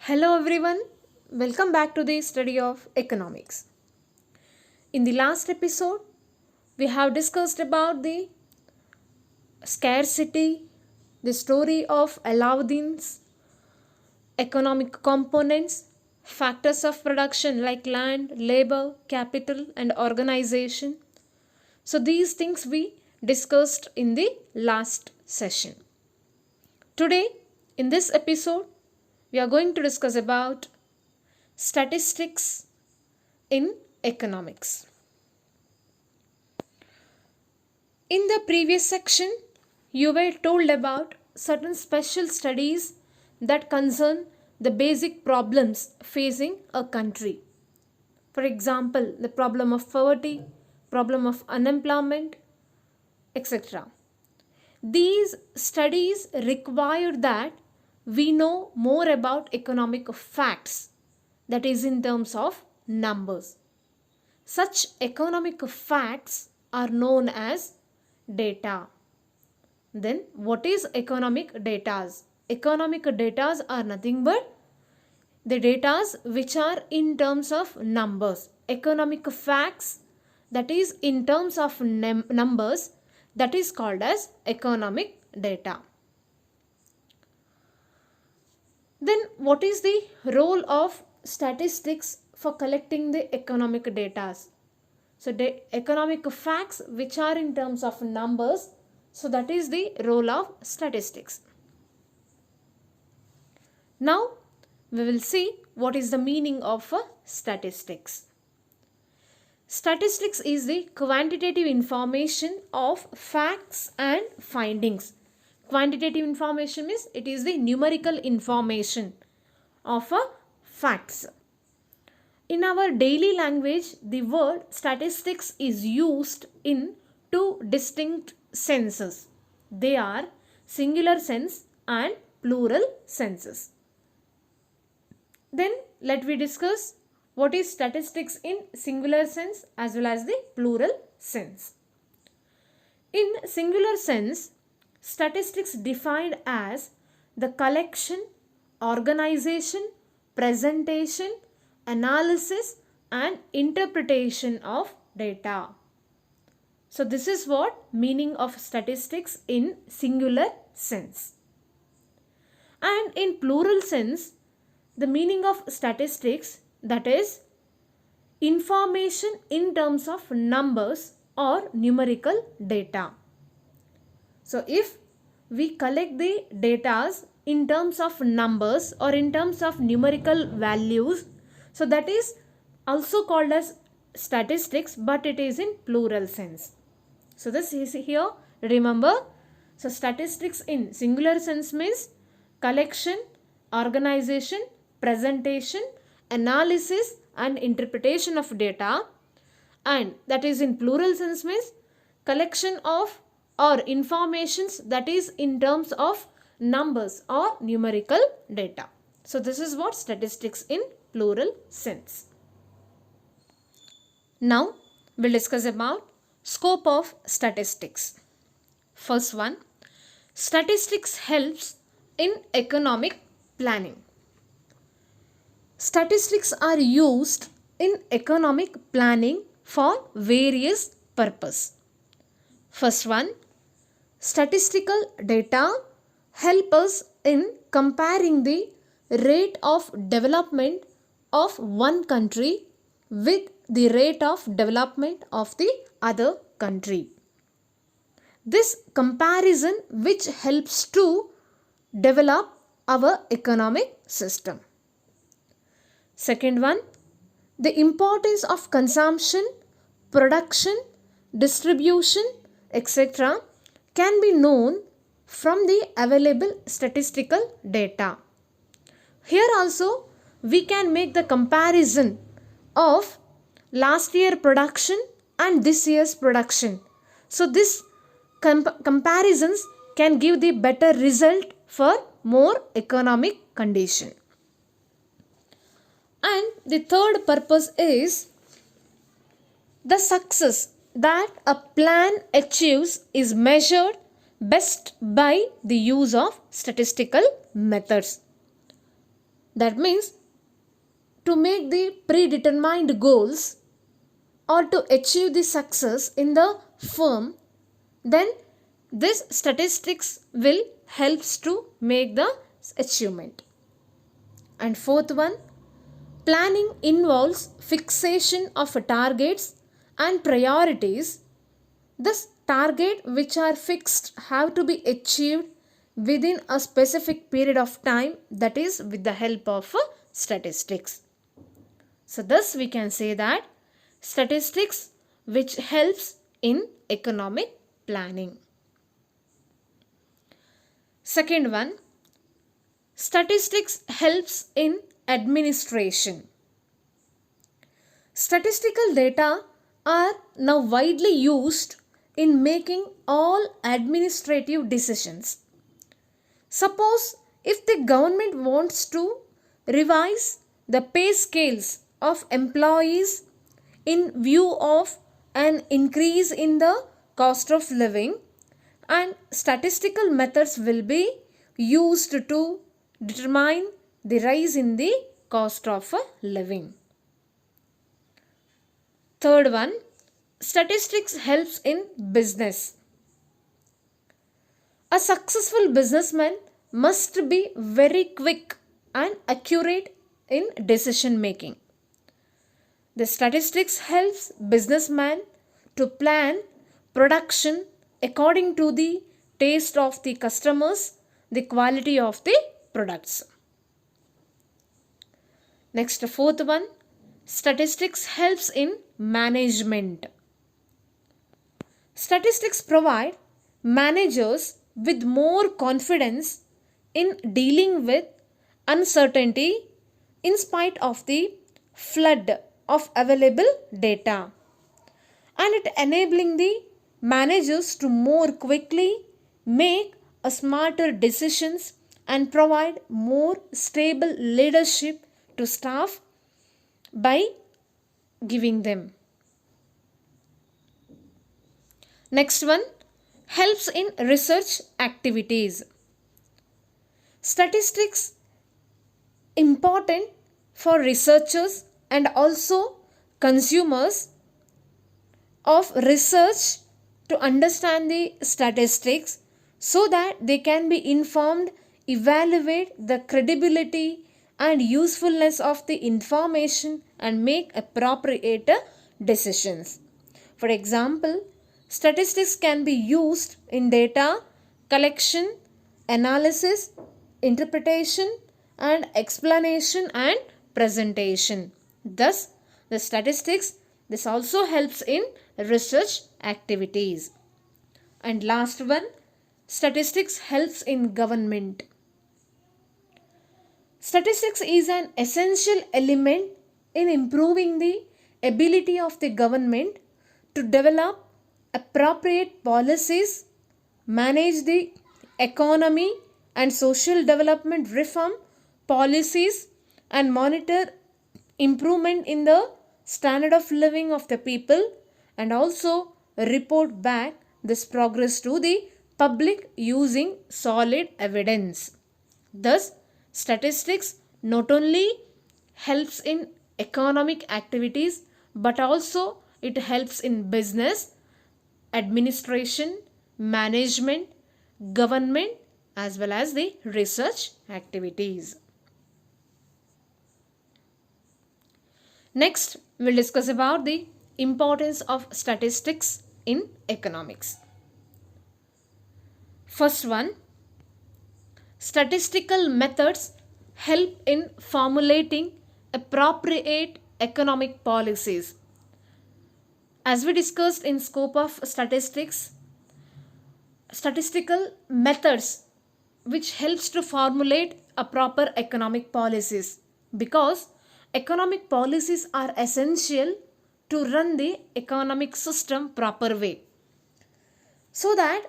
Hello everyone, welcome back to the study of economics. In the last episode, we have discussed about the scarcity, the story of Aladdin's economic components, factors of production like land, labor, capital, and organization. So, these things we discussed in the last session. Today, in this episode, we are going to discuss about statistics in economics. In the previous section, you were told about certain special studies that concern the basic problems facing a country. For example, the problem of poverty, problem of unemployment, etc. These studies require that we know more about economic facts, that is, in terms of numbers. Such economic facts are known as data. Then, what is economic data? Economic data are nothing but the data which are in terms of numbers. Economic facts, that is in terms of numbers, that is called as economic data. Then what is the role of statistics for collecting the economic data? So the economic facts which are in terms of numbers, so that is the role of statistics. Now we will see what is the meaning of statistics. Statistics is the quantitative information of facts and findings. Quantitative information means it is the numerical information of facts. In our daily language, the word statistics is used in two distinct senses. They are singular sense and plural senses. Then let me discuss what is statistics in singular sense as well as the plural sense. In singular sense, statistics defined as the collection, organization, presentation, analysis and interpretation of data. So this is what meaning of statistics in singular sense. And in plural sense, the meaning of statistics, that is information in terms of numbers or numerical data. So if we collect the data in terms of numbers or in terms of numerical values, so that is also called as statistics, but it is in plural sense. So this is here, remember. So statistics in singular sense means collection, organization, presentation, analysis and interpretation of data, and that is in plural sense means collection of or informations, that is in terms of numbers or numerical data. So this is what statistics in plural sense. Now we'll discuss about scope of statistics. First one, statistics helps in economic planning. Statistics are used in economic planning for various purposes. First one, statistical data help us in comparing the rate of development of one country with the rate of development of the other country. This comparison which helps to develop our economic system. Second one, the importance of consumption, production, distribution, etc. can be known from the available statistical data. Here also we can make the comparison of last year production and this year's production. So this comparisons can give the better result for more economic condition. And the third purpose is the success that a plan achieves is measured best by the use of statistical methods. That means to make the predetermined goals or to achieve the success in the firm, then this statistics will helps to make the achievement. And fourth one, planning involves fixation of targets and priorities. This target which are fixed have to be achieved within a specific period of time, that is with the help of statistics. So thus we can say that statistics which helps in economic planning. Second one, statistics helps in administration. Statistical data are now widely used in making all administrative decisions. Suppose if the government wants to revise the pay scales of employees in view of an increase in the cost of living, and statistical methods will be used to determine the rise in the cost of living. Third one, statistics helps in business. A successful businessman must be very quick and accurate in decision making. The statistics helps businessman to plan production according to the taste of the customers, the quality of the products. Next, fourth one, statistics helps in management. Statistics provide managers with more confidence in dealing with uncertainty in spite of the flood of available data, and it enabling the managers to more quickly make a smarter decisions and provide more stable leadership to staff by giving them. Next one, helps in research activities. Statistics important for researchers and also consumers of research to understand the statistics so that they can be informed, evaluate the credibility and usefulness of the information and make appropriate decisions. For example, statistics can be used in data collection, analysis, interpretation and explanation and presentation. Thus, the statistics this also helps in research activities. And last one, statistics helps in government. Statistics is an essential element in improving the ability of the government to develop appropriate policies, manage the economy and social development reform policies, and monitor improvement in the standard of living of the people, and also report back this progress to the public using solid evidence. Thus, statistics not only helps in economic activities but also it helps in business, administration, management, government as well as the research activities. Next, we'll discuss about the importance of statistics in economics. First one, statistical methods help in formulating appropriate economic policies. As we discussed in scope of statistics, statistical methods which helps to formulate a proper economic policies, because economic policies are essential to run the economic system proper way. So that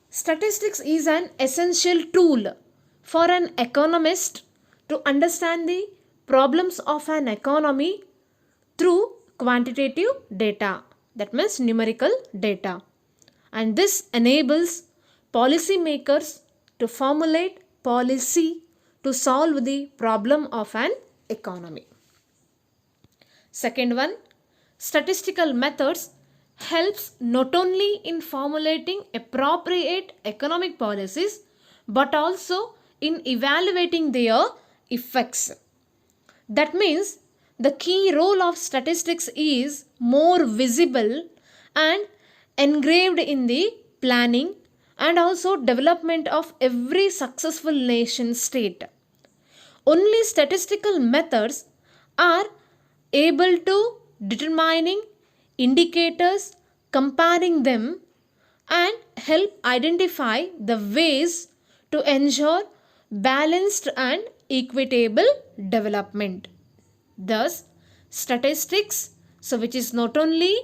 statistics is an essential tool for an economist to understand the problems of an economy through quantitative data, that means numerical data. And this enables policymakers to formulate policy to solve the problem of an economy. Second one, statistical methods helps not only in formulating appropriate economic policies but also in evaluating their effects. That means the key role of statistics is more visible and engraved in the planning and also development of every successful nation state. Only statistical methods are able to determining indicators, comparing them, and help identify the ways to ensure balanced and equitable development. Thus, statistics, so which is not only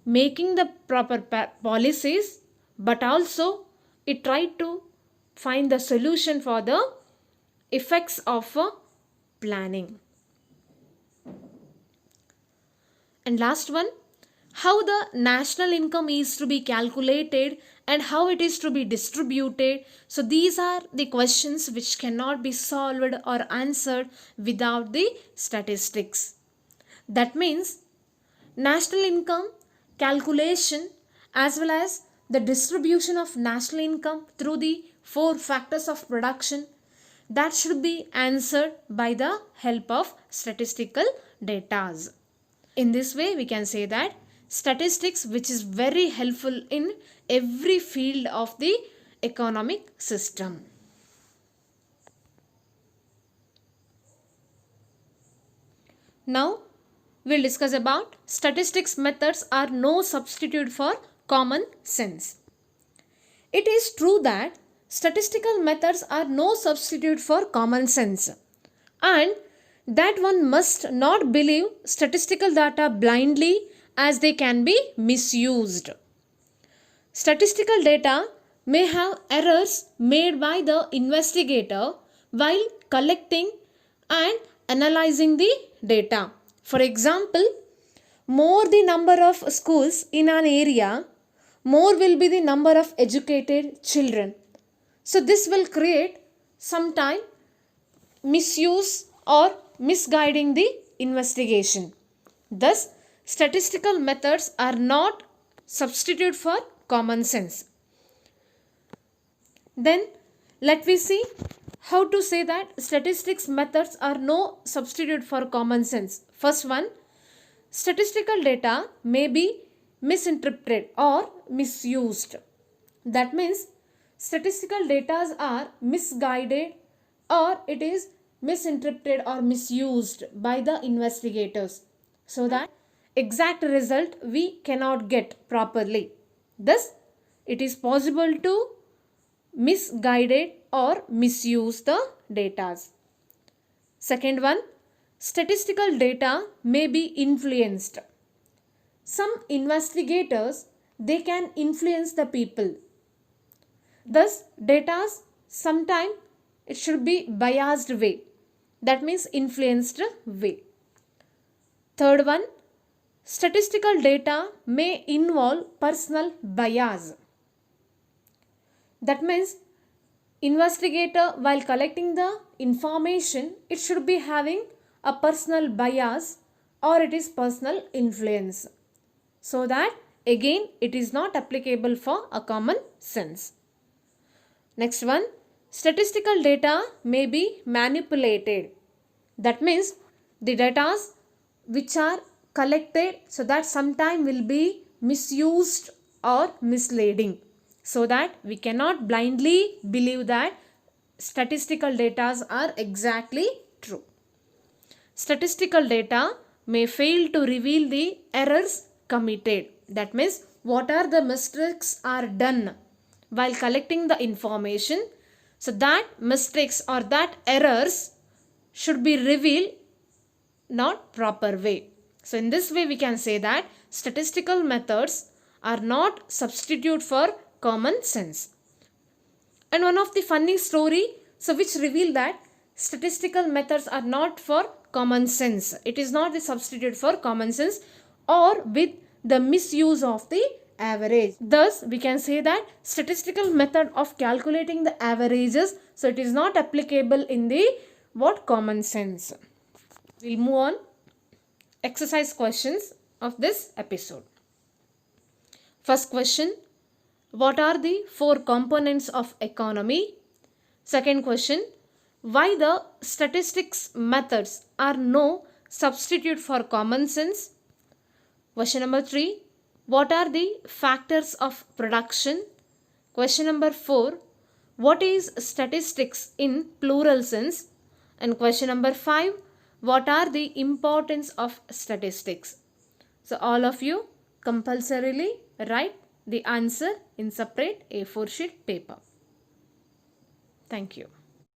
making the proper policies, but also it tried to find the solution for the effects of planning. And last one, how the national income is to be calculated and how it is to be distributed. So these are the questions which cannot be solved or answered without the statistics. That means national income calculation as well as the distribution of national income through the 4 factors of production, that should be answered by the help of statistical data. In this way, we can say that statistics, which is very helpful in every field of the economic system. Now, we'll discuss about statistics methods are no substitute for common sense. It is true that statistical methods are no substitute for common sense, and that one must not believe statistical data blindly as they can be misused. Statistical data may have errors made by the investigator while collecting and analyzing the data. For example, more the number of schools in an area, more will be the number of educated children. So this will create sometime misuse or misguiding the investigation. Thus, statistical methods are not substitute for common sense. Then let me see how to say that statistics methods are no substitute for common sense. First one, statistical data may be misinterpreted or misused. That means statistical data are misguided or it is misinterpreted or misused by the investigators, so that exact result we cannot get properly. Thus, it is possible to misguided or misuse the data. Second one, statistical data may be influenced. Some investigators, they can influence the people. Thus, data sometimes it should be biased way. That means influenced way. Third one, statistical data may involve personal bias. That means investigator while collecting the information, it should be having a personal bias or it is personal influence. So that again it is not applicable for a common sense. Next one, statistical data may be manipulated. That means the data which are collected, so that sometime will be misused or misleading. So that we cannot blindly believe that statistical data are exactly true. Statistical data may fail to reveal the errors committed. That means what are the mistakes are done while collecting the information. So that mistakes or that errors should be revealed not proper way. So in this way we can say that statistical methods are not substitute for common sense. And one of the funny story, so which reveal that statistical methods are not for common sense. It is not the substitute for common sense or with the misuse of the average. Thus, we can say that statistical method of calculating the averages, so it is not applicable in the what common sense. We'll move on exercise questions of this episode. First question, what are the four components of economy? Second question, why the statistics methods are no substitute for common sense? Question number 3, what are the factors of production? Question number 4, what is statistics in plural sense? And question number 5, what are the importance of statistics? So all of you compulsorily write the answer in separate A4 sheet paper. Thank you.